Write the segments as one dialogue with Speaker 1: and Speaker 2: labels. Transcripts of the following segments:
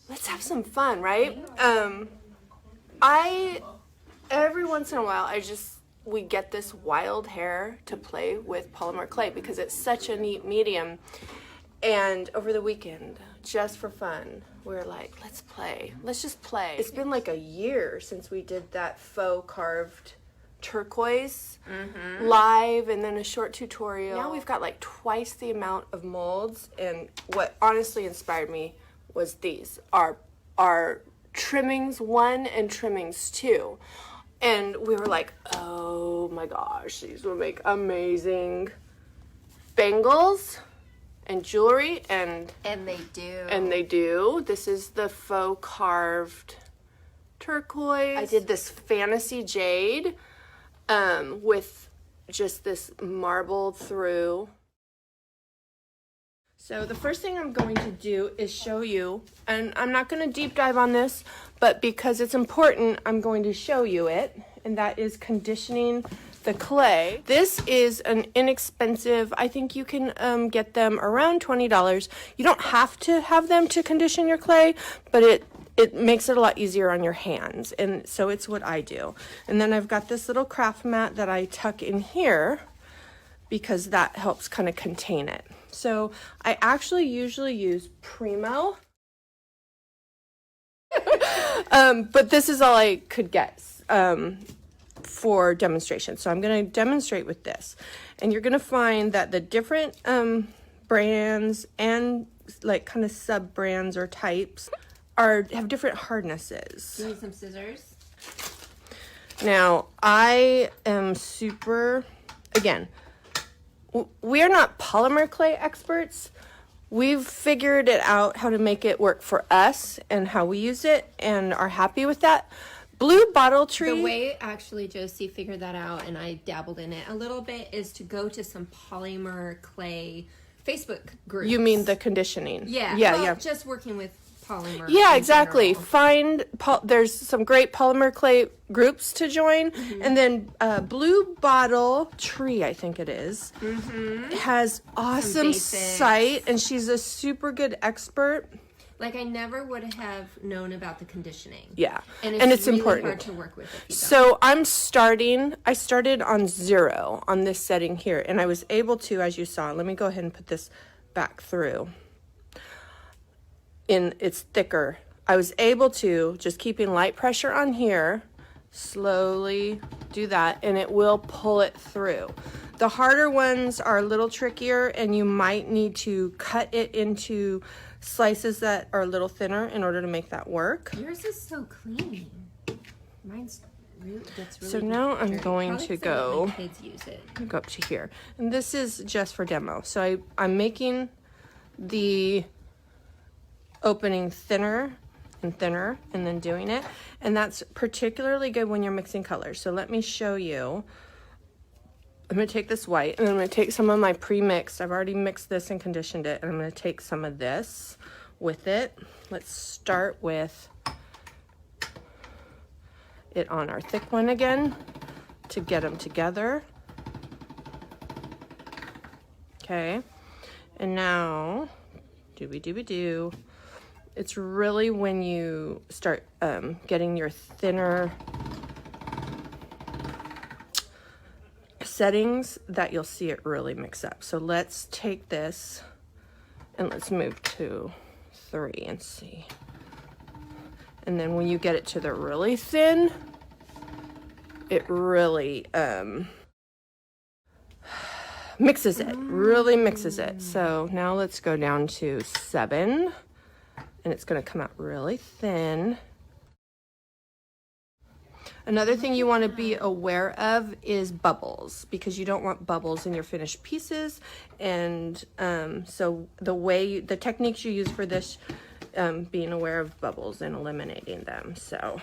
Speaker 1: let's have some fun, right? Every once in a while, we get this wild hair to play with polymer clay because it's such a neat medium. And over the weekend, just for fun, we were like, let's play. Let's just play. It's been like a year since we did that faux carved turquoise live and then a short tutorial. Now we've got like twice the amount of molds, and what honestly inspired me was these are Trimmings 1 and Trimmings 2. And we were like, oh my gosh, these will make amazing bangles and jewelry, and
Speaker 2: they do.
Speaker 1: And they do. This is the faux carved turquoise. I did this fantasy jade with just this marbled through. So the first thing I'm going to do is show you, and I'm not going to deep dive on this, but because it's important, I'm going to show you it, and that is conditioning the clay. This is an inexpensive, I think you can get them around $20. You don't have to have them to condition your clay, but it makes it a lot easier on your hands, and so it's what I do. And then I've got this little craft mat that I tuck in here because that helps kind of contain it. So I actually usually use Primo, but this is all I could get for demonstration. So I'm going to demonstrate with this, and you're going to find that the different brands and like kind of sub brands or types have different hardnesses.
Speaker 2: You need some scissors.
Speaker 1: Now I am again, we are not polymer clay experts. We've figured it out how to make it work for us and how we use it and are happy with that. Blue bottle tree.
Speaker 2: The way actually Josie figured that out, and I dabbled in it a little bit, is to go to some polymer clay Facebook groups.
Speaker 1: You mean the conditioning?
Speaker 2: Yeah.
Speaker 1: Yeah,
Speaker 2: well,
Speaker 1: yeah.
Speaker 2: Just working with polymer.
Speaker 1: Yeah, exactly. There's some great polymer clay groups to join, and then Blue Bottle Tree, I think it is, has awesome site, and she's a super good expert.
Speaker 2: Like, I never would have known about the conditioning.
Speaker 1: Yeah,
Speaker 2: and it's really
Speaker 1: important.
Speaker 2: hard to work with it.
Speaker 1: So I started on 0 on this setting here, and I was able to, as you saw, let me go ahead and put this back through. It's thicker. I was able to, just keeping light pressure on here, slowly do that, and it will pull it through. The harder ones are a little trickier, and you might need to cut it into slices that are a little thinner in order to make that work.
Speaker 2: Yours is so clean. Mine's gets really
Speaker 1: so now I'm
Speaker 2: dirty.
Speaker 1: going to go,
Speaker 2: my kids use it.
Speaker 1: Go up to here. And this is just for demo. So I'm making the opening thinner and thinner and then doing it. And that's particularly good when you're mixing colors. So let me show you. I'm going to take this white, and I'm going to take some of my pre-mixed. I've already mixed this and conditioned it, and I'm going to take some of this with it. Let's start with it on our thick one again to get them together. Okay, and now, dooby-dooby-doo. It's really when you start getting your thinner settings that you'll see it really mix up. So let's take this and let's move to 3 and see. And then when you get it to the really thin, it really mixes it, really mixes it. So now let's go down to 7, and it's going to come out really thin. Another thing you want to be aware of is bubbles, because you don't want bubbles in your finished pieces. And so the techniques you use for this, being aware of bubbles and eliminating them. So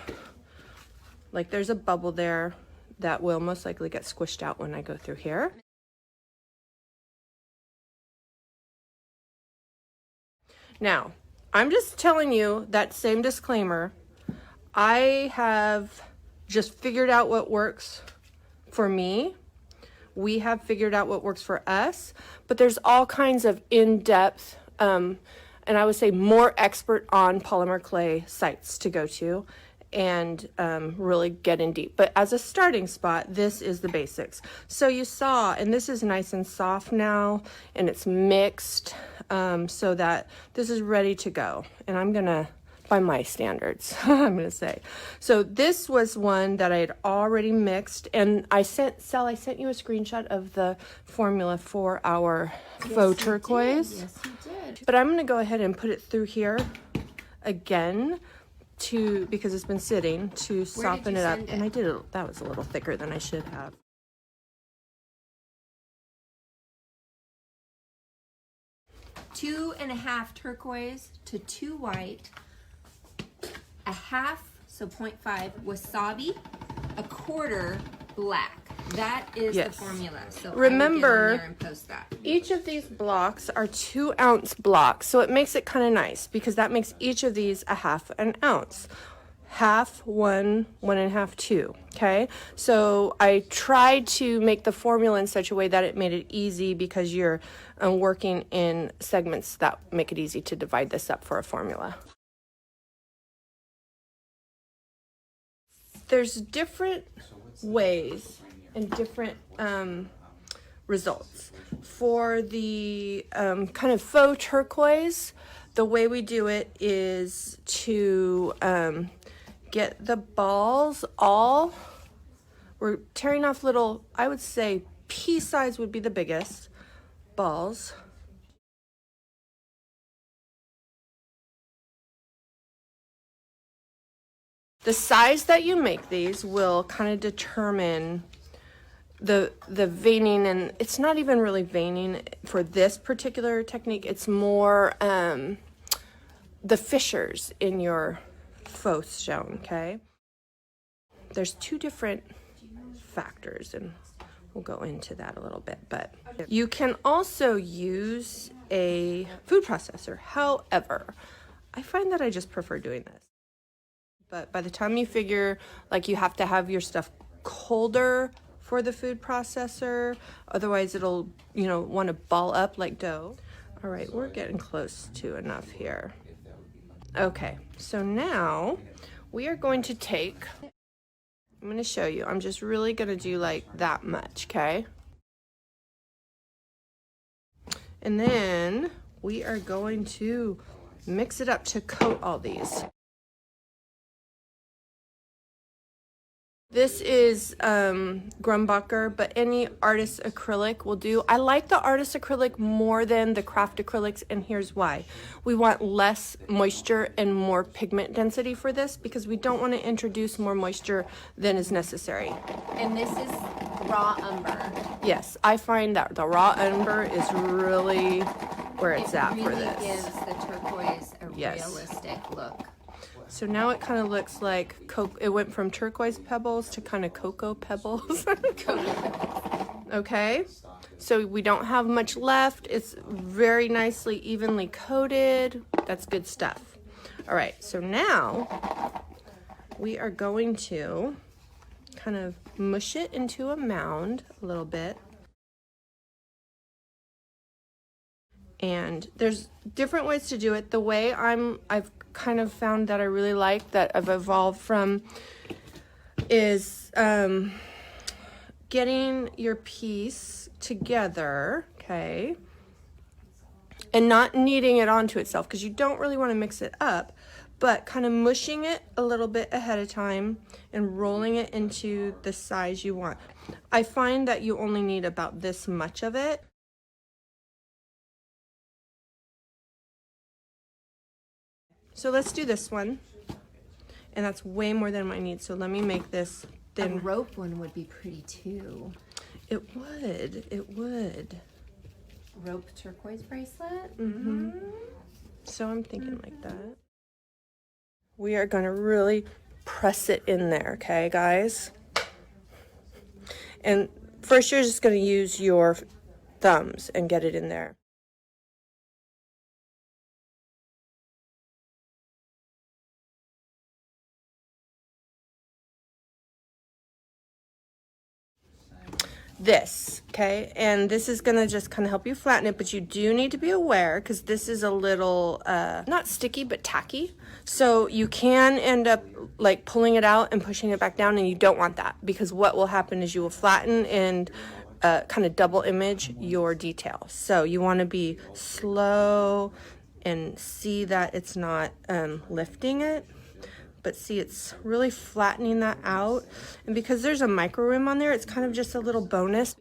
Speaker 1: like there's a bubble there that will most likely get squished out when I go through here. Now, I'm just telling you that same disclaimer. I have just figured out what works for me. We have figured out what works for us, but there's all kinds of in-depth and I would say more expert on polymer clay sites to go to and really get in deep. But as a starting spot, this is the basics. So you saw, and this is nice and soft now, and it's mixed so that this is ready to go. And I'm gonna, by my standards, I'm gonna say. So this was one that I had already mixed, and Sal, I sent you a screenshot of the formula for our faux turquoise.
Speaker 2: Yes, you did.
Speaker 1: But I'm gonna go ahead and put it through here again because it's been sitting to soften it up. And I did it, that was a little thicker than I should have.
Speaker 2: Two and a half turquoise to 2 white, a half, so 0.5 wasabi, a quarter black. That is the formula. So
Speaker 1: remember,
Speaker 2: I will get on there and post that.
Speaker 1: Each of these blocks are 2 ounce blocks, so it makes it kind of nice because that makes each of these a half an ounce. Half, 1, 1.5, 2. Okay, so I tried to make the formula in such a way that it made it easy because you're working in segments that make it easy to divide this up for a formula. There's different ways and different results. For the kind of faux turquoise, the way we do it is to get the balls all, we're tearing off little, I would say pea size would be the biggest balls. The size that you make these will kind of determine the veining, and it's not even really veining for this particular technique. It's more the fissures in your faux stone, okay? There's 2 different factors, and we'll go into that a little bit, but you can also use a food processor. However, I find that I just prefer doing this. But by the time you figure like you have to have your stuff colder for the food processor, otherwise it'll, you know, want to ball up like dough. All right, we're getting close to enough here. Okay, so now we are going to take, I'm going to show you, I'm just really going to do like that much, okay? And then we are going to mix it up to coat all these. This is Grumbacher, but any artist acrylic will do. I like the artist acrylic more than the craft acrylics, and here's why. We want less moisture and more pigment density for this because we don't want to introduce more moisture than is necessary.
Speaker 2: And this is raw umber.
Speaker 1: Yes, I find that the raw umber is really where it's at for this.
Speaker 2: It really gives the turquoise a realistic look.
Speaker 1: So now it kind of looks like it went from turquoise pebbles to kind of cocoa pebbles. Okay, so we don't have much left. It's very nicely evenly coated. That's good stuff. All right, so now we are going to kind of mush it into a mound a little bit. And there's different ways to do it. The way I've kind of found that I really like, that I've evolved from, is getting your piece together, okay, and not kneading it onto itself because you don't really want to mix it up, but kind of mushing it a little bit ahead of time and rolling it into the size you want. I find that you only need about this much of it. So let's do this one, and that's way more than I need, so let me make this thin.
Speaker 2: A rope one would be pretty too.
Speaker 1: It would.
Speaker 2: Rope turquoise bracelet?
Speaker 1: Mm-hmm. So I'm thinking like that. We are going to really press it in there, okay, guys? And first you're just going to use your thumbs and get it in there. this, okay? And this is gonna just kind of help you flatten it, but you do need to be aware because this is a little, not sticky, but tacky. So you can end up like pulling it out and pushing it back down, and you don't want that because what will happen is you will flatten and kind of double image your detail. So you want to be slow and see that it's not lifting it, but see it's really flattening that out. And because there's a micro rim on there, it's kind of just a little bonus.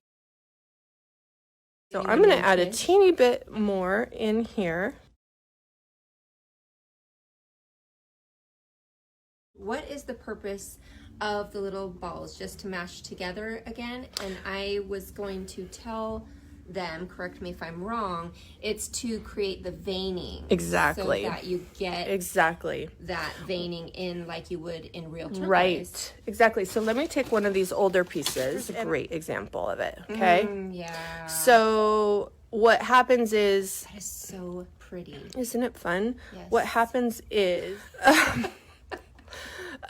Speaker 1: So I'm going to add a teeny bit more in here.
Speaker 2: What is the purpose of the little balls? Just to mash together again? And I was going to tell them, correct me if I'm wrong, it's to create the veining.
Speaker 1: Exactly.
Speaker 2: So that you get that veining in like you would in real turquoise.
Speaker 1: Right. Exactly. So let me take one of these older pieces. A great example of it. Okay.
Speaker 2: Yeah.
Speaker 1: So what happens is...
Speaker 2: That is so pretty.
Speaker 1: Isn't it fun?
Speaker 2: Yes.
Speaker 1: What happens is...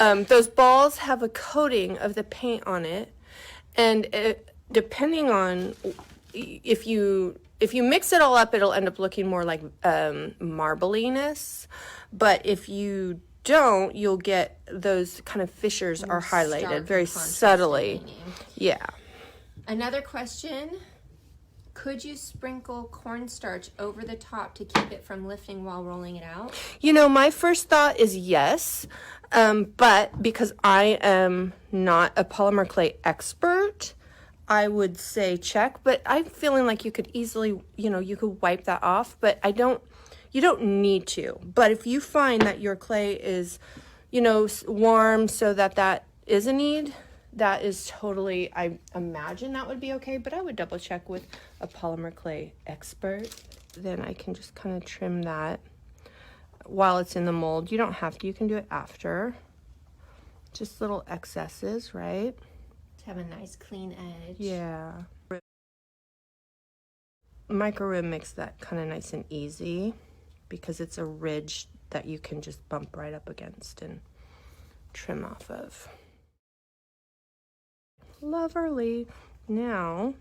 Speaker 1: those balls have a coating of the paint on it, and depending on if you mix it all up, it'll end up looking more like marbliness. But if you don't, you'll get those kind of fissures are highlighted very subtly. Yeah.
Speaker 2: Another question. Could you sprinkle cornstarch over the top to keep it from lifting while rolling it out?
Speaker 1: You know, my first thought is yes, but because I am not a polymer clay expert, I would say check. But I'm feeling like you could easily, you could wipe that off, but you don't need to. But if you find that your clay is, warm so that is a need, that is totally, I imagine that would be okay, but I would double check with a polymer clay expert. Then I can just kind of trim that while it's in the mold. You don't have to, you can do it after. Just little excesses, right?
Speaker 2: To have a nice clean edge.
Speaker 1: Yeah. Micro rim makes that kind of nice and easy because it's a ridge that you can just bump right up against and trim off of. Lovely. Now,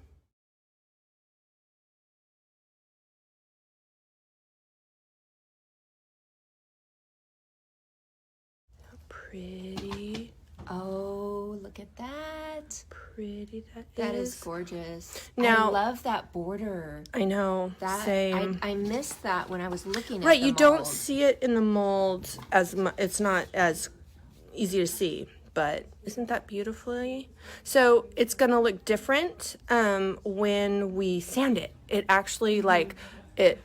Speaker 1: how pretty.
Speaker 2: Oh, look at that.
Speaker 1: Pretty that is.
Speaker 2: That is gorgeous.
Speaker 1: Now,
Speaker 2: I love that border.
Speaker 1: I know.
Speaker 2: That,
Speaker 1: same.
Speaker 2: I missed that when I was looking at
Speaker 1: right,
Speaker 2: the
Speaker 1: you
Speaker 2: mold.
Speaker 1: don't see it in the mold as much. It's not as easy to see. But isn't that beautifully? So it's gonna look different when we sand it. It actually the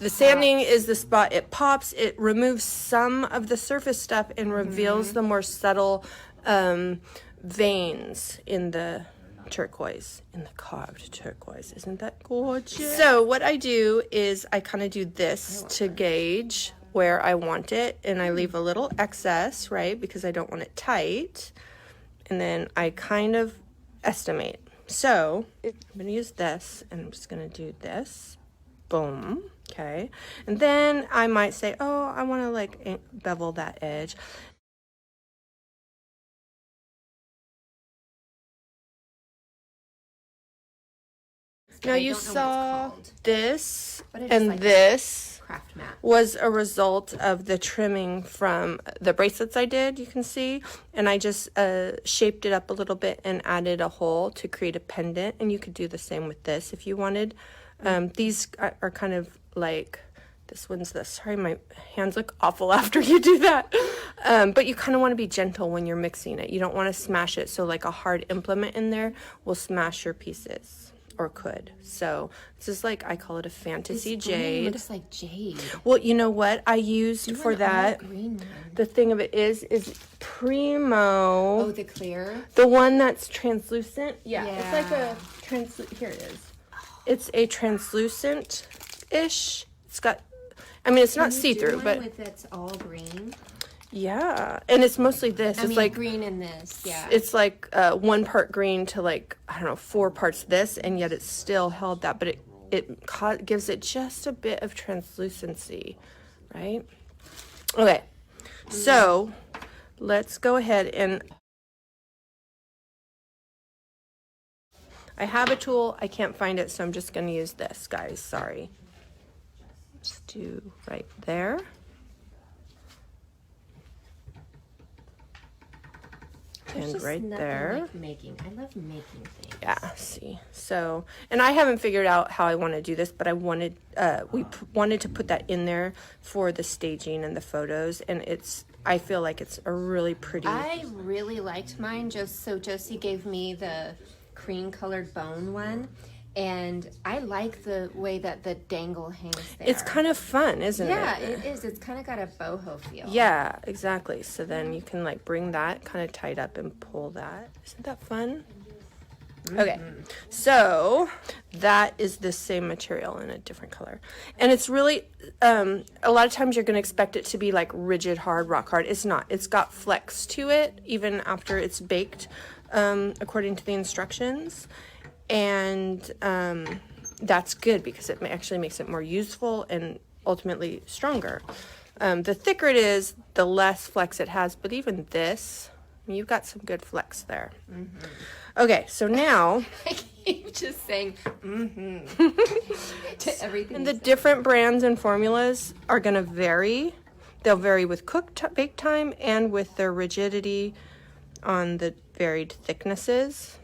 Speaker 1: sanding is the spot, it pops, it removes some of the surface stuff and reveals the more subtle veins in the turquoise, in the carved turquoise. Isn't that gorgeous? So what I do is I kind of do this to gauge where I want it, and I leave a little excess, right, because I don't want it tight, and then I kind of estimate. So I'm going to use this, and I'm just going to do this, boom, okay, and then I might say, oh, I want to bevel that edge. Now you saw this and this was a result of the trimming from the bracelets I did, you can see, and I just shaped it up a little bit and added a hole to create a pendant, and you could do the same with this if you wanted. These are kind of like, this one's this, sorry, my hands look awful after you do that, but you kind of want to be gentle when you're mixing it. You don't want to smash it, so like a hard implement in there will smash your pieces. Or could. So this is like, I call it a fantasy jade.
Speaker 2: Looks like jade.
Speaker 1: Well, you know what I used for that?
Speaker 2: Green one.
Speaker 1: The thing of it is Primo.
Speaker 2: Oh, the clear?
Speaker 1: The one that's translucent. Yeah.
Speaker 2: Yeah.
Speaker 1: It's like a here it is. It's a translucent-ish. It's got, I mean, it's not see-through, but
Speaker 2: it's all green.
Speaker 1: Yeah, and it's mostly this.
Speaker 2: It's like green in this. Yeah.
Speaker 1: It's like 1 part green to 4 parts this, and yet it's still held that, but it gives it just a bit of translucency, right? Okay, so let's go ahead and I have a tool, I can't find it, so I'm just gonna use this, guys, sorry. Just do right there. And right there.
Speaker 2: Like making. I love making things.
Speaker 1: Yeah, see. So, and I haven't figured out how I want to do this, but I wanted, wanted to put that in there for the staging and the photos, and I feel like it's a really pretty.
Speaker 2: I really liked mine, so Josie gave me the cream colored bone one, and I like the way that the dangle hangs there.
Speaker 1: It's kind of fun, isn't it?
Speaker 2: Yeah, it is. It's kind of got a boho feel.
Speaker 1: Yeah, exactly. So then you can like bring that kind of tied up and pull that. Isn't that fun? Okay, so that is the same material in a different color. And it's really, a lot of times you're going to expect it to be like rigid, hard, rock hard. It's not. It's got flex to it even after it's baked, according to the instructions. And that's good because it actually makes it more useful and ultimately stronger. The thicker it is, the less flex it has, but even this, you've got some good flex there. Okay, so now
Speaker 2: I keep just saying to everything.
Speaker 1: and the different brands and formulas are going to vary. They'll vary with bake time and with their rigidity on the varied thicknesses.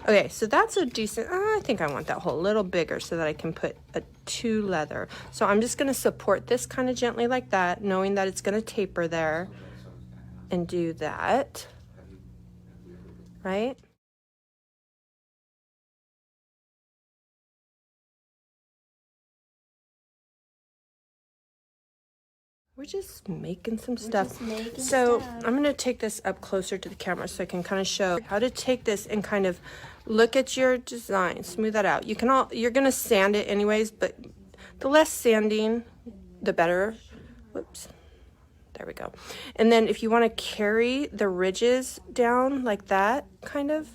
Speaker 1: Okay, so that's a decent, I think I want that hole a little bigger so that I can put a 2 leather. So I'm just going to support this kind of gently like that, knowing that it's going to taper there, and do that, right? We're just making some stuff. So I'm going to take this up closer to the camera so I can kind of show how to take this and kind of look at your design, smooth that out. You're going to sand it anyways, but the less sanding, the better. Whoops. There we go. And then if you want to carry the ridges down like that, kind of.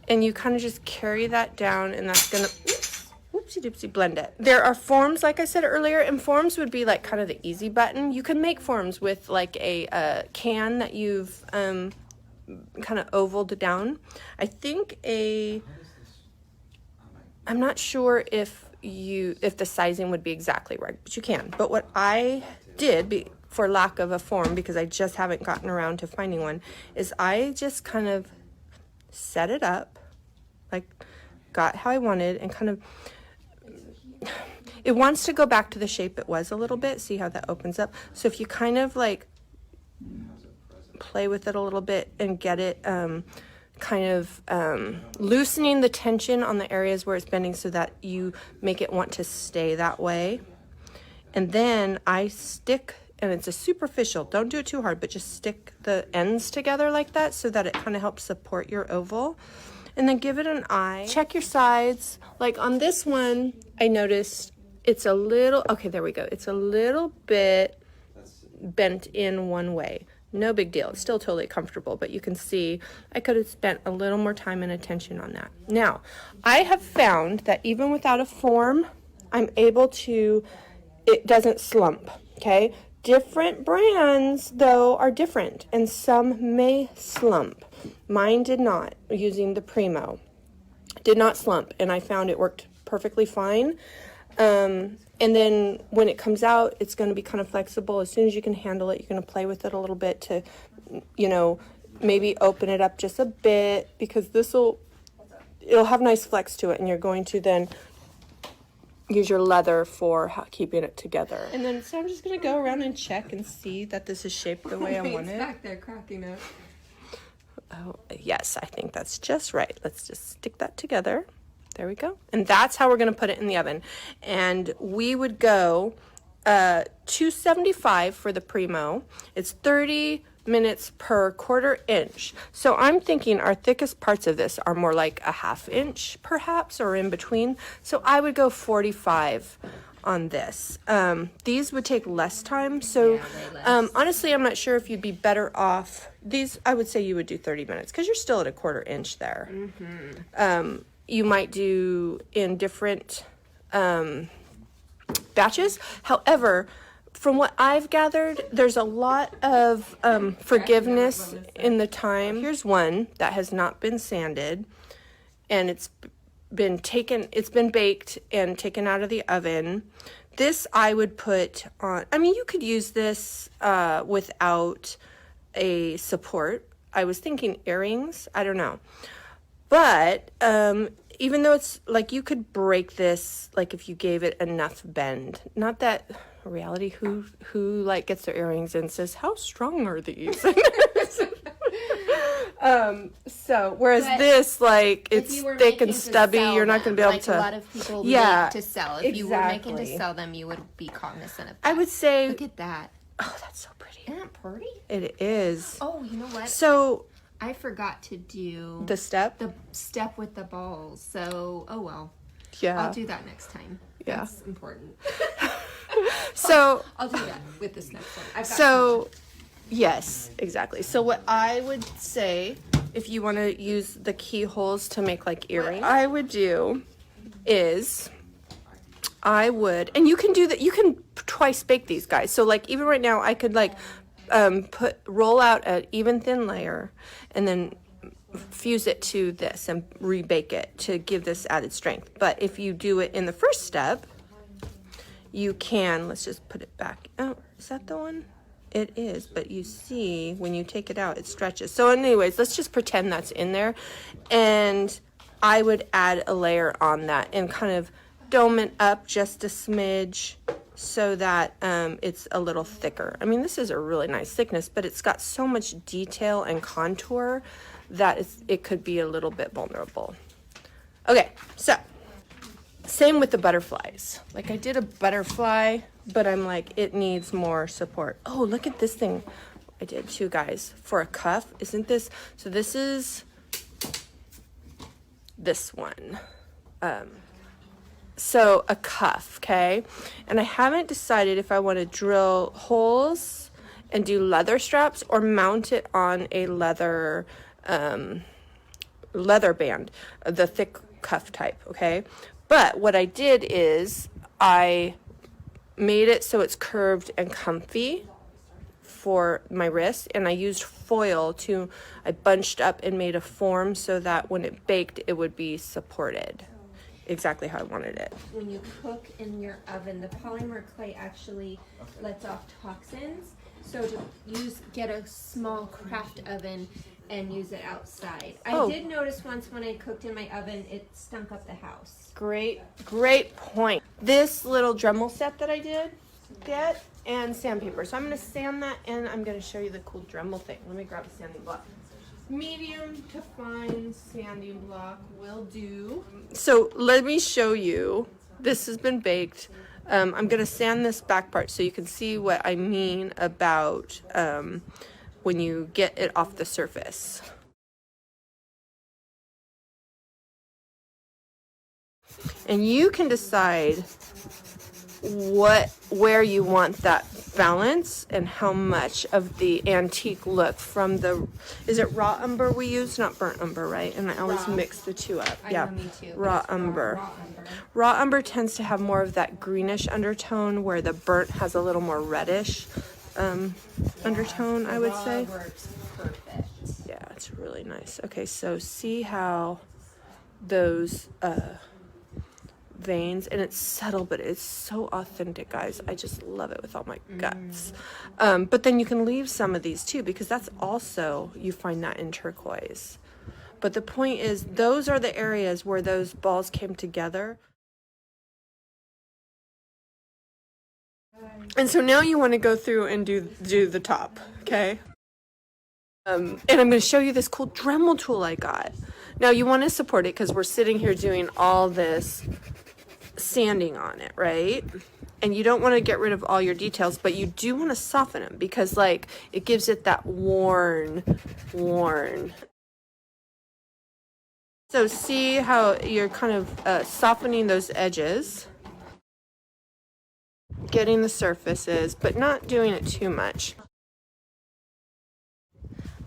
Speaker 1: And you kind of just carry that down, and that's going to, whoopsie doopsie, blend it. There are forms, like I said earlier, and forms would be like kind of the easy button. You can make forms with like a can that you've kind of ovaled down. I think I'm not sure if the sizing would be exactly right, but you can. But what I did, for lack of a form, because I just haven't gotten around to finding one, is I just kind of set it up, like got how I wanted, and kind of, it wants to go back to the shape it was a little bit. See how that opens up? So if you kind of like play with it a little bit and get it kind of loosening the tension on the areas where it's bending so that you make it want to stay that way. And then I stick, and it's a superficial, don't do it too hard, but just stick the ends together like that so that it kind of helps support your oval. And then give it an eye. Check your sides. Like on this one, I noticed it's a little, okay, there we go. It's a little bit bent in one way. No big deal. It's still totally comfortable, but you can see I could have spent a little more time and attention on that. Now, I have found that even without a form, I'm able to, it doesn't slump, okay? Different brands, though, are different, and some may slump. Mine did not, using the Primo. Did not slump, and I found it worked perfectly fine. And then when it comes out, it's going to be kind of flexible. As soon as you can handle it, you're going to play with it a little bit to, you know, maybe open it up just a bit, because it'll have nice flex to it, and you're going to then use your leather for keeping it together. And then, so I'm just going to go around and check and see that this is shaped the way I want it.
Speaker 2: Back there cracking up.
Speaker 1: Oh, yes, I think that's just right. Let's just stick that together. There we go. And that's how we're going to put it in the oven. And we would go 275 for the Primo. It's 30 minutes per 1/4 inch. So I'm thinking our thickest parts of this are more like a 1/2 inch perhaps, or in between. So I would go 45 on this. These would take less time. So honestly, I'm not sure if you'd be better off. These, I would say you would do 30 minutes because you're still at a 1/4 inch there. You might do in different batches. However, from what I've gathered, there's a lot of forgiveness in the time. Here's one that has not been sanded, and it's been baked and taken out of the oven. This I would put on, I mean, you could use this without a support. I was thinking earrings, I don't know. But even though it's like, you could break this, like if you gave it enough bend. Not that reality, who like gets their earrings and says, how strong are these? So whereas this, like, it's thick and stubby, you're not going to be able to.
Speaker 2: A lot of people make to sell. If you were making to
Speaker 1: exactly.
Speaker 2: sell them, you would be cognizant of that.
Speaker 1: I would say,
Speaker 2: Look at that.
Speaker 1: oh, that's so pretty.
Speaker 2: Isn't that pretty?
Speaker 1: It is.
Speaker 2: Oh, you know what?
Speaker 1: So
Speaker 2: I forgot to do
Speaker 1: the step.
Speaker 2: the step with the balls. So, oh well.
Speaker 1: Yeah.
Speaker 2: I'll do that next time.
Speaker 1: Yeah.
Speaker 2: That's important.
Speaker 1: So
Speaker 2: I'll do that with this next one. I've got
Speaker 1: so yes, exactly. So what I would say, if you want to use the keyholes to make like earrings, what I would do is and you can do that, you can twice bake these guys. So like even right now I could like roll out an even thin layer and then fuse it to this and rebake it to give this added strength. But if you do it in the first step, you can, let's just put it back. Oh, is that the one? It is, but you see when you take it out, it stretches. So anyways, let's just pretend that's in there. And I would add a layer on that and kind of dome it up just a smidge so that it's a little thicker. I mean, this is a really nice thickness, but it's got so much detail and contour that it could be a little bit vulnerable. Okay, so same with the butterflies. Like I did a butterfly, but I'm like, it needs more support. Oh, look at this thing I did too, guys, for a cuff. Isn't this, so this is this one. So a cuff, okay? And I haven't decided if I want to drill holes and do leather straps or mount it on a leather band, the thick cuff type, okay? But what I did is I made it so it's curved and comfy for my wrist, and I used foil I bunched up and made a form so that when it baked, it would be supported exactly how I wanted it.
Speaker 2: When you cook in your oven, the polymer clay actually lets off toxins. So to get a small craft oven and use it outside. I did notice once when I cooked in my oven, it stunk up the house.
Speaker 1: Great point. This little Dremel set that I did get and sandpaper. So I'm going to sand that and I'm going to show you the cool Dremel thing. Let me grab a sanding block. Medium to fine sanding block will do. So let me show you. This has been baked. I'm going to sand this back part so you can see what I mean about when you get it off the surface. And you can decide where you want that balance and how much of the antique look from is it raw umber we use, not burnt umber, right? And I always mix the two up.
Speaker 2: I know, me too.
Speaker 1: Raw umber. Raw umber tends to have more of that greenish undertone, where the burnt has a little more reddish undertone, I would say.
Speaker 2: Works perfect.
Speaker 1: Yeah, it's really nice. Okay, so see how those veins, and it's subtle, but it's so authentic, guys. I just love it with all my guts. But then you can leave some of these too, because that's also, you find that in turquoise. But the point is, those are the areas where those balls came together. And so now you want to go through and do the top, okay? And I'm going to show you this cool Dremel tool I got. Now you want to support it because we're sitting here doing all this sanding on it, right? And you don't want to get rid of all your details, but you do want to soften them because, like, it gives it that worn. So see how you're kind of softening those edges, getting the surfaces, but not doing it too much.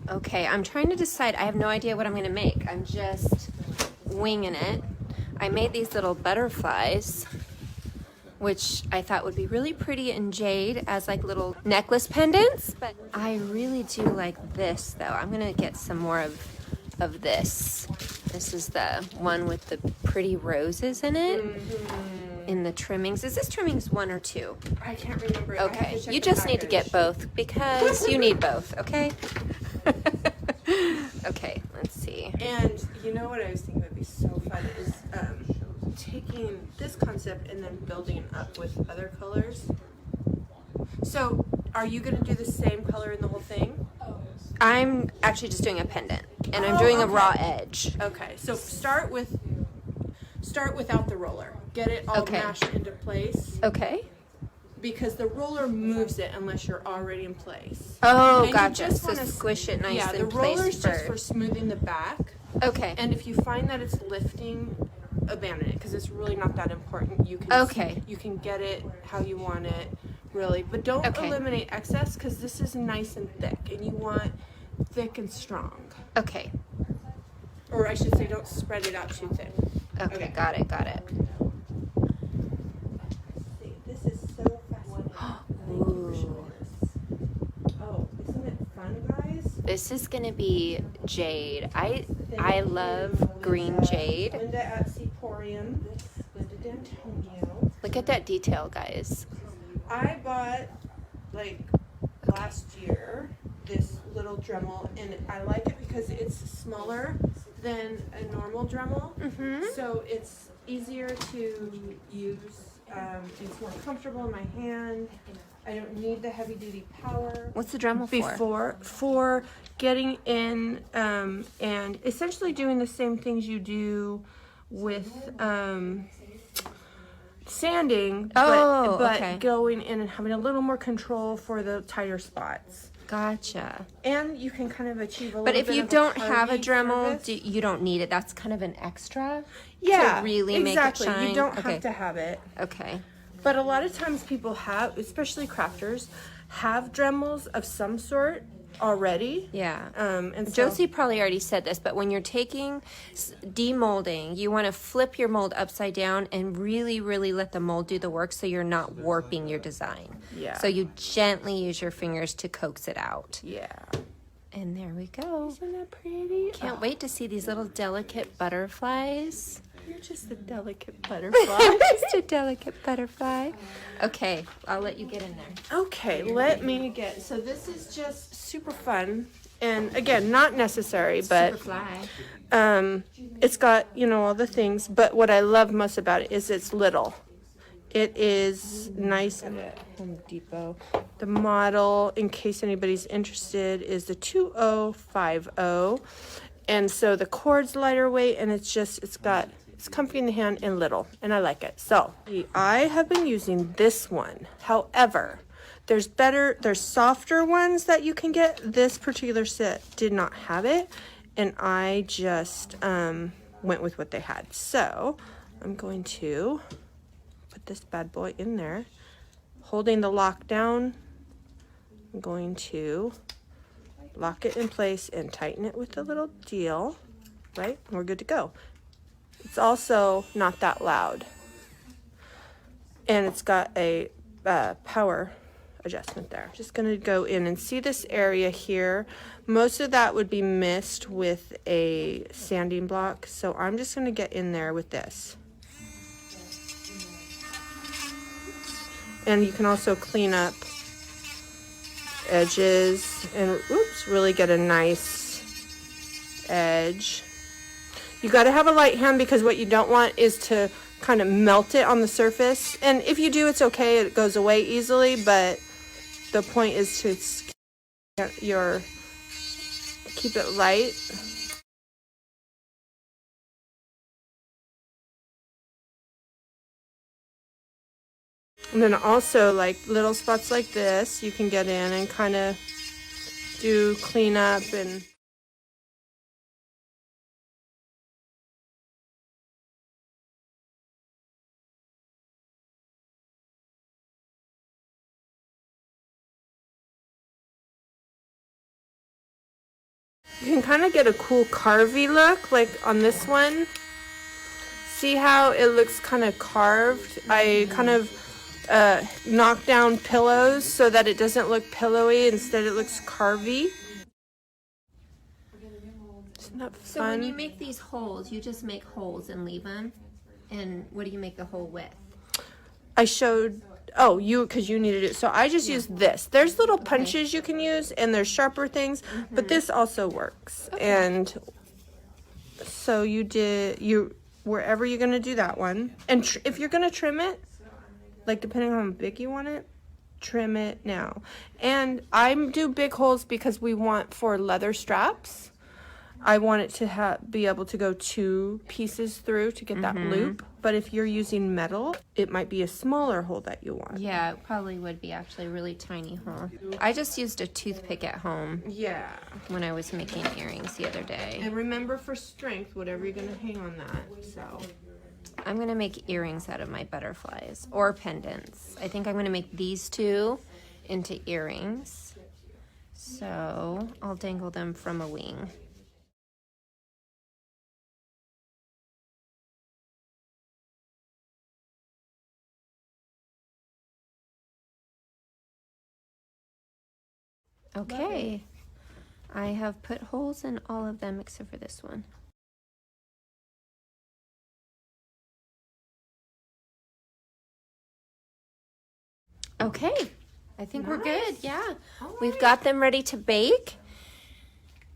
Speaker 2: Okay, I'm trying to decide. I have no idea what I'm going to make. I'm just winging it. I made these little butterflies. which I thought would be really pretty in jade as like little necklace pendants. But I really do like this though. I'm gonna get some more of this. This is the one with the pretty roses in it. In the trimmings. Is this trimmings 1 or 2?
Speaker 1: I can't remember.
Speaker 2: Okay, you just need to get both because you need both, okay? Okay, let's see.
Speaker 1: And you know what I was thinking would be so fun is taking this concept and then building it up with other colors. So, are you going to do the same color in the whole thing?
Speaker 2: I'm actually just doing a pendant, and I'm doing a raw edge.
Speaker 1: Okay, so start without the roller. Get it all mashed into place.
Speaker 2: Okay.
Speaker 1: Because the roller moves it unless you're already in place.
Speaker 2: Oh,
Speaker 1: and
Speaker 2: gotcha. So squish it nice
Speaker 1: and
Speaker 2: in place.
Speaker 1: Yeah, the roller's just for smoothing the back.
Speaker 2: Okay.
Speaker 1: And if you find that it's lifting, abandon it because it's really not that important. You can you can get it how you want it, really, but don't eliminate excess because this is nice and thick, and you want thick and strong.
Speaker 2: Okay.
Speaker 1: Or I should say, don't spread it out too thin.
Speaker 2: Okay, got it.
Speaker 1: This is so fascinating. Ooh. Oh, isn't it fun, guys?
Speaker 2: This is gonna be jade. I love green jade.
Speaker 1: Linda at Seaporium. Linda D'Antonio.
Speaker 2: Look at that detail, guys.
Speaker 1: I bought last year this little Dremel, and I like it because it's smaller than a normal Dremel. So it's easier to use. It's more comfortable in my hand. I don't need the heavy duty power.
Speaker 2: What's the Dremel for?
Speaker 1: For getting in and essentially doing the same things you do with sanding, but going in and having a little more control for the tighter spots.
Speaker 2: Gotcha.
Speaker 1: And you can kind of achieve a little
Speaker 2: bit. But if you don't have a Dremel, you don't need it. That's kind of an extra.
Speaker 1: Yeah,
Speaker 2: to really make it shine.
Speaker 1: You don't have to have it.
Speaker 2: Okay.
Speaker 1: But a lot of times people have, especially crafters, have Dremels of some sort already.
Speaker 2: Yeah.
Speaker 1: And so,
Speaker 2: Josie probably already said this, but when you're taking demolding, you want to flip your mold upside down and really, really let the mold do the work so you're not warping your design.
Speaker 1: Yeah.
Speaker 2: So you gently use your fingers to coax it out.
Speaker 1: Yeah.
Speaker 2: And there we go.
Speaker 1: Isn't that pretty?
Speaker 2: Can't wait to see these little delicate butterflies.
Speaker 1: You're just a delicate butterfly.
Speaker 2: Just a delicate butterfly. Okay, I'll let you get in there.
Speaker 1: Okay, let me get, so this is just super fun. And again, not necessary, but it's got, all the things. But what I love most about it is it's little. It is nice at Home Depot. The model, in case anybody's interested, is the 2050. And so the cord's lighter weight, and it's comfy in the hand and little, and I like it. So I have been using this one. However, there's softer ones that you can get. This particular set did not have it, and I just went with what they had. So I'm going to put this bad boy in there, holding the lock down. I'm going to lock it in place and tighten it with a little deal, right? We're good to go. It's also not that loud. And it's got a power adjustment there. Just going to go in and see this area here. Most of that would be missed with a sanding block. So I'm just going to get in there with this. And you can also clean up edges and really get a nice edge. You got to have a light hand because what you don't want is to kind of melt it on the surface. And if you do, it's okay. It goes away easily, but the point is to keep it light. And then also little spots like this, you can get in and kind of do cleanup and you can kind of get a cool carvy look, like on this one. See how it looks kind of carved? I kind of knock down pillows so that it doesn't look pillowy. Instead, it looks carvy. Isn't that fun?
Speaker 2: So when you make these holes, you just make holes and leave them. And what do you make the hole with?
Speaker 1: I showed, oh, because you needed it. So I just used this. There's little punches you can use, and there's sharper things, but this also works. And so wherever you're going to do that one. And if you're going to trim it, like depending on how big you want it, trim it now. And I do big holes because we want for leather straps. I want it to be able to go 2 pieces through to get that loop. But if you're using metal, it might be a smaller hole that you want.
Speaker 2: Yeah, it probably would be actually a really tiny hole. I just used a toothpick at home.
Speaker 1: Yeah.
Speaker 2: When I was making earrings the other day.
Speaker 1: And remember, for strength, whatever you're going to hang on that. So
Speaker 2: I'm going to make earrings out of my butterflies or pendants. I think I'm going to make these 2 into earrings. So I'll dangle them from a wing. Okay, I have put holes in all of them except for this one. Okay, I think we're good. Yeah, we've got them ready to bake.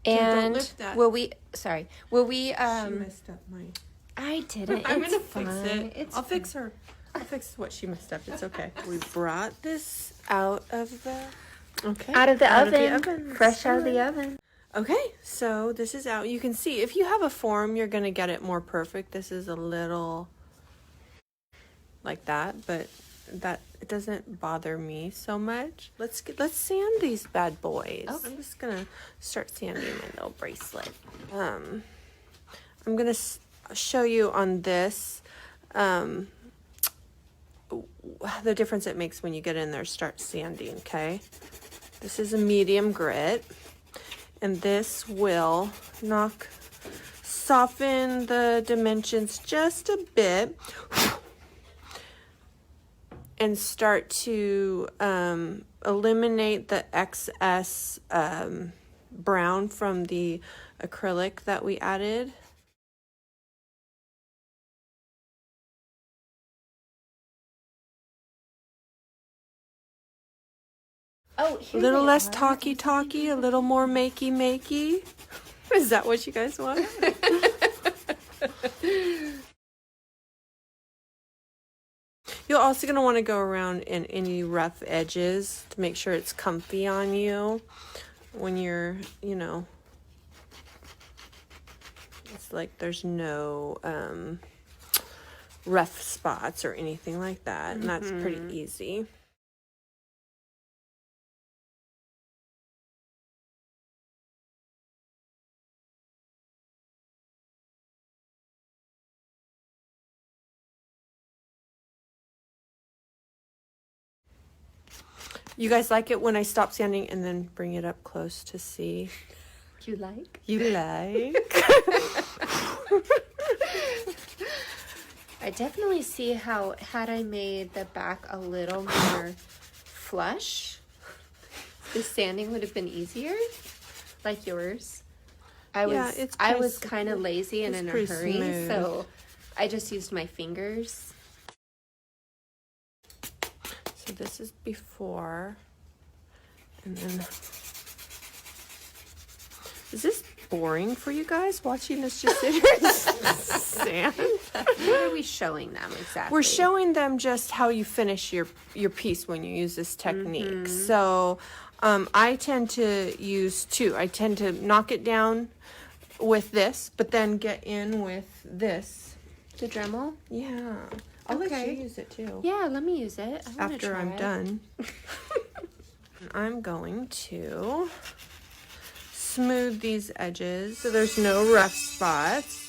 Speaker 2: And will we? Sorry, will we?
Speaker 1: she messed up mine.
Speaker 2: I didn't.
Speaker 1: I'm
Speaker 2: It's
Speaker 1: gonna
Speaker 2: fine.
Speaker 1: fix it.
Speaker 2: It's
Speaker 1: I'll fix her. I'll fix what she messed up. It's okay. We brought this out of the
Speaker 2: out of the oven. Fresh out of the oven.
Speaker 1: Okay, so this is out. You can see if you have a form, you're gonna get it more perfect. This is a little like that, but it doesn't bother me so much. Let's sand these bad boys.
Speaker 2: Okay.
Speaker 1: I'm just gonna start sanding my little bracelet. I'm gonna show you on this the difference it makes when you get in there, start sanding. Okay, this is a medium grit, and this will soften the dimensions just a bit and start to eliminate the excess brown from the acrylic that we added.
Speaker 2: Oh,
Speaker 1: A little less talky, a little more makey. Is that what you guys want? You're also going to want to go around in any rough edges to make sure it's comfy on you when you're, it's like there's no rough spots or anything like that. And that's pretty easy. You guys like it when I stop sanding and then bring it up close to see?
Speaker 2: You like?
Speaker 1: You like?
Speaker 2: I definitely see how, had I made the back a little more flush, the sanding would have been easier, like yours. I was kind of lazy and in a hurry,
Speaker 1: smooth.
Speaker 2: so I just used my fingers.
Speaker 1: So this is before, and then, is this boring for you guys watching us just sit here and sand?
Speaker 2: What are we showing them exactly?
Speaker 1: We're showing them just how you finish your piece when you use this technique. So I tend to use 2. I tend to knock it down with this, but then get in with this.
Speaker 2: The Dremel?
Speaker 1: Yeah. I'll let you use it too.
Speaker 2: Yeah, let me use it.
Speaker 1: After I'm done. I'm going to smooth these edges so there's no rough spots.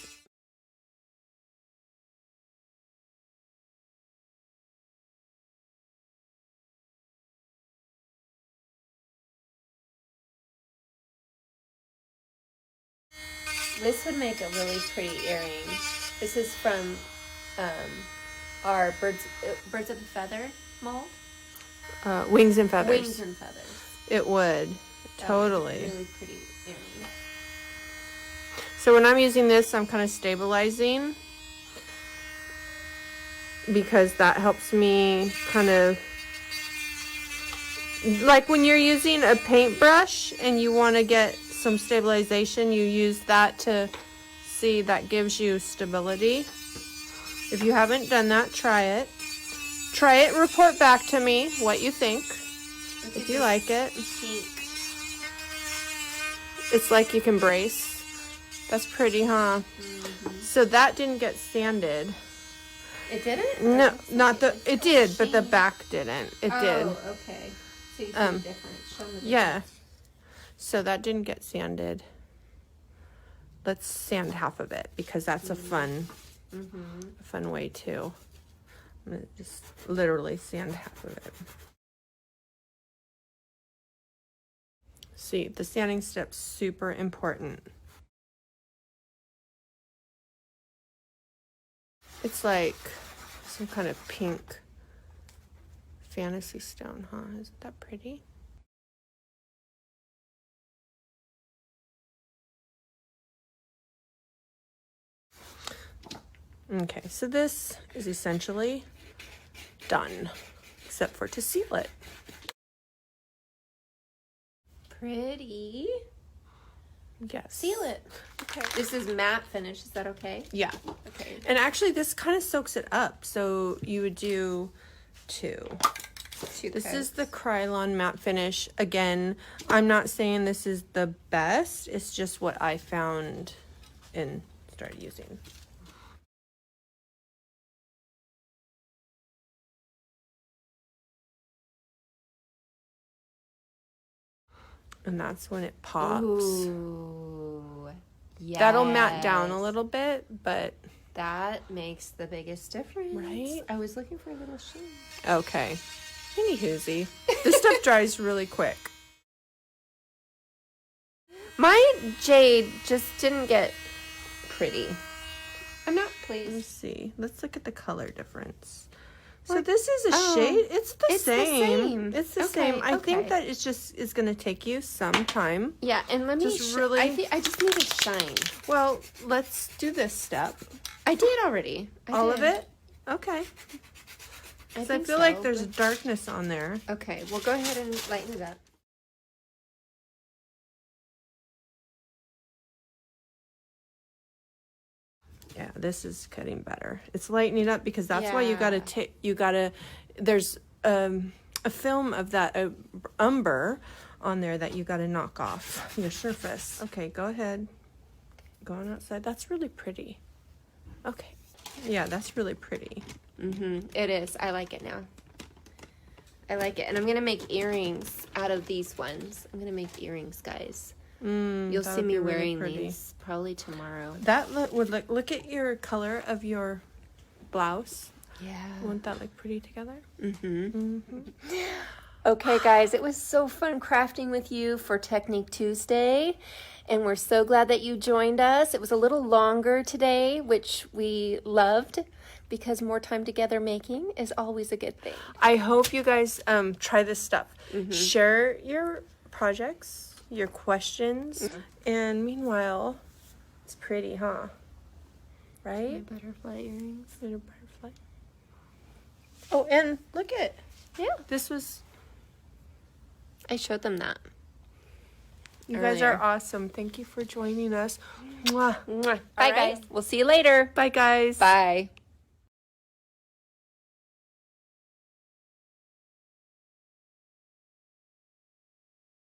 Speaker 2: This would make a really pretty earring. This is from our birds of a feather mold?
Speaker 1: Wings and feathers.
Speaker 2: Wings and feathers.
Speaker 1: It would.
Speaker 2: That
Speaker 1: Totally.
Speaker 2: was really pretty earring.
Speaker 1: So when I'm using this, I'm kind of stabilizing because that helps me kind of, like when you're using a paintbrush and you want to get some stabilization, you use that to see, that gives you stability. If you haven't done that, try it. Try it, report back to me what you think. If you like it.
Speaker 2: Pink.
Speaker 1: It's like you can brace. That's pretty, huh?
Speaker 2: Mm-hmm.
Speaker 1: So that didn't get sanded.
Speaker 2: It didn't?
Speaker 1: No, not the, it did, but the back didn't. It did.
Speaker 2: Oh, okay. So you see the difference. Show me the
Speaker 1: Yeah.
Speaker 2: difference.
Speaker 1: So that didn't get sanded. Let's sand half of it because that's a fun way too. I'm gonna just literally sand half of it. See, the sanding step's super important. It's like some kind of pink fantasy stone, huh? Isn't that pretty? Okay, so this is essentially done, except for to seal it.
Speaker 2: Pretty.
Speaker 1: Yes.
Speaker 2: Seal it.
Speaker 1: Okay.
Speaker 2: This is matte finish. Is that okay?
Speaker 1: Yeah.
Speaker 2: Okay.
Speaker 1: And actually, this kind of soaks it up. So you would do two. This is the Krylon matte finish. Again, I'm not saying this is the best. It's just what I found and started using. And that's when it pops.
Speaker 2: Ooh. Yes.
Speaker 1: That'll matte down a little bit, but
Speaker 2: That makes the biggest difference.
Speaker 1: Right?
Speaker 2: I was looking for a little sheen.
Speaker 1: okay. Anywhoozy. This stuff dries really quick.
Speaker 2: My jade just didn't get pretty. I'm not
Speaker 1: Let me
Speaker 2: pleased.
Speaker 1: see. Let's look at the color difference. So
Speaker 2: What?
Speaker 1: this is a
Speaker 2: Oh,
Speaker 1: shade. It's the
Speaker 2: it's the
Speaker 1: same.
Speaker 2: same.
Speaker 1: It's the
Speaker 2: Okay,
Speaker 1: same. I think
Speaker 2: okay.
Speaker 1: that it's just is going to take you some time.
Speaker 2: Yeah, and let me
Speaker 1: Just really-
Speaker 2: I just need a shine.
Speaker 1: Well, let's do this step.
Speaker 2: I did already.
Speaker 1: All of it? Okay.
Speaker 2: I,
Speaker 1: So I feel like there's darkness on there.
Speaker 2: Okay, well go ahead and lighten it up.
Speaker 1: Yeah, this is cutting better. It's lightening up because that's why you gotta
Speaker 2: Yeah.
Speaker 1: take. You gotta. There's a film of that umber on there that you gotta knock off your surface. Okay, go ahead. Go on outside. That's really pretty. Okay. Yeah, that's really pretty.
Speaker 2: It is. I like it now. I like it. And I'm going to make earrings out of these ones. I'm going to make earrings, guys. You'll
Speaker 1: that
Speaker 2: see
Speaker 1: would
Speaker 2: me
Speaker 1: be really
Speaker 2: wearing
Speaker 1: pretty.
Speaker 2: these probably tomorrow.
Speaker 1: That would look at your color of your blouse.
Speaker 2: Yeah.
Speaker 1: Wouldn't that look pretty together?
Speaker 2: Okay, guys, it was so fun crafting with you for Technique Tuesday, and we're so glad that you joined us. It was a little longer today, which we loved because more time together making is always a good thing.
Speaker 1: I hope you guys try this stuff. Share your projects, your questions, and meanwhile, it's pretty, huh? Right?
Speaker 2: Butterfly earrings.
Speaker 1: Little butterfly. Oh, and look at
Speaker 2: Yeah,
Speaker 1: this was.
Speaker 2: I showed them that.
Speaker 1: You guys are
Speaker 2: Earlier.
Speaker 1: awesome. Thank you for joining us. Mwah.
Speaker 2: Bye,
Speaker 1: right.
Speaker 2: guys. We'll see you later.
Speaker 1: Bye, guys.
Speaker 2: Bye.